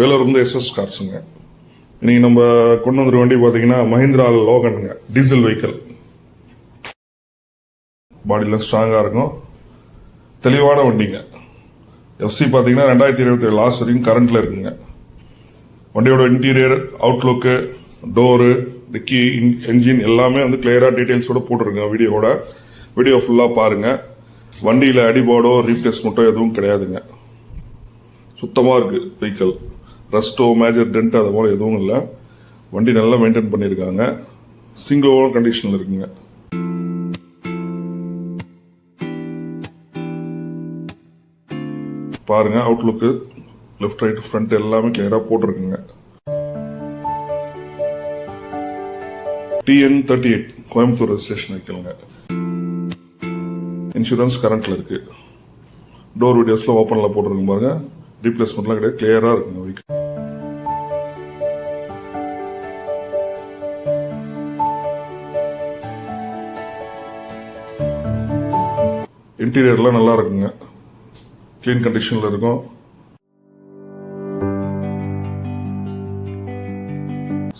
வேலூர் வந்து எஸ்எஸ் கார்ஸுங்க. இன்னைக்கு நம்ம கொண்டு வந்துற வண்டி பார்த்தீங்கன்னா மஹிந்திரா லோகனுங்க, டீசல் வெஹிக்கிள். பாடியில் ஸ்ட்ராங்காக இருக்கும், தெளிவான வண்டிங்க. எஃப்சி பார்த்தீங்கன்னா 2027 லாஸ்ட் வரைக்கும் கரண்ட்ல இருக்குங்க. வண்டியோட இன்டீரியர், அவுட்லுக்கு, டோரு, டிக்கி, என்ஜின் எல்லாமே வந்து கிளியரா டீடைல்ஸோட போட்டுருங்க. வீடியோ ஃபுல்லா பாருங்க. வண்டியில அடிபாடோ ரீப்ளேஸ் மட்டும் எதுவும் கிடையாதுங்க. சுத்தமா இருக்கு வெஹிக்கிள். ரஸ்டோ மேஜர் டென்ட் அது போல எதுவும் இல்லை. வண்டி நல்லா மெயின்டைன் பண்ணியிருக்காங்க. சிங்கிள் ஓனர் கண்டிஷன்ல இருக்குங்க. பாருங்க, அவுட்லுக்கு, லெஃப்ட் ரைட் ஃப்ரண்ட் எல்லாமே கிளியரா போட்டிருக்குங்க. TN38 கோயம்புத்தூர் ரெஜிஸ்ட்ரேஷன் வைக்கலுங்க. இன்சூரன்ஸ் கரண்ட்ல இருக்கு. டோர் வீடியோஸ்ல ஓபன்ல போட்டிருக்கு பாருங்க. ரீப்ளேஸ்மெண்ட்லாம் கிடையாது, கிளியரா இருக்குங்க வெஹிக்கிள். இன்டீரியர்லாம் நல்லா இருக்குங்க, கிளீன் கண்டிஷன்ல இருக்கும்.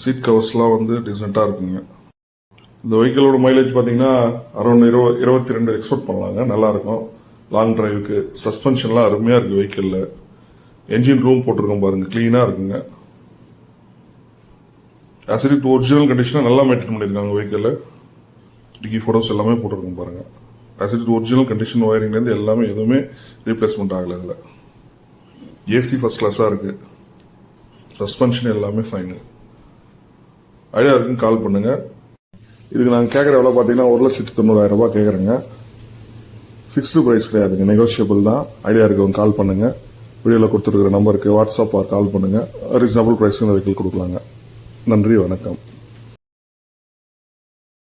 சீட் கவர்ஸ்லாம் வந்து டீசெண்டா இருக்குங்க. இந்த வெஹிக்கிளோட மைலேஜ் பாத்தீங்கன்னா அரௌண்ட் 22 எக்ஸ்பெக்ட் பண்ணலாங்க. நல்லா இருக்கும் லாங் டிரைவுக்கு. சஸ்பென்ஷன்லாம் அருமையா இருக்கு வெஹிக்கிள்ல. என்ஜின் ரூம் போட்டிருக்கோம் பாருங்க, கிளீனா இருக்குங்க. ஆசிட் ஒரிஜினல் கண்டிஷனா நல்லா மெயின்டைன் பண்ணிருக்காங்க வெஹிக்கிள். டிக்கி போட்டோஸ் எல்லாமே போட்டிருக்கோம் பாருங்க. ஆசிட் ஒரிஜினல் கண்டிஷன், ஒயரிங்ல இருந்து எல்லாமே எதுவுமே ரீப்ளேஸ்மெண்ட் ஆகல. இதுல ஏசி ஃபர்ஸ்ட் கிளாஸா இருக்கு. சஸ்பென்ஷன் எல்லாமே ஃபைன். ஐடியா இருக்குன்னு கால் பண்ணுங்க. இதுக்கு நாங்கள் கேட்குற எவ்வளோ பார்த்தீங்கன்னா 1,90,000 ரூபாய் கேட்குறேங்க. ஃபிக்ஸ்டு ப்ரைஸ் கிடையாதுங்க, நெகோஷியபிள் தான். ஐடியா இருக்கவங்க கால் பண்ணுங்க. வீடியோவில் கொடுத்துருக்கிற நம்பருக்கு வாட்ஸ்அப் கால் பண்ணுங்க. ரீசனபிள் ப்ரைஸ் வெஹிக்கிள் கொடுக்கலாங்க. நன்றி, வணக்கம்.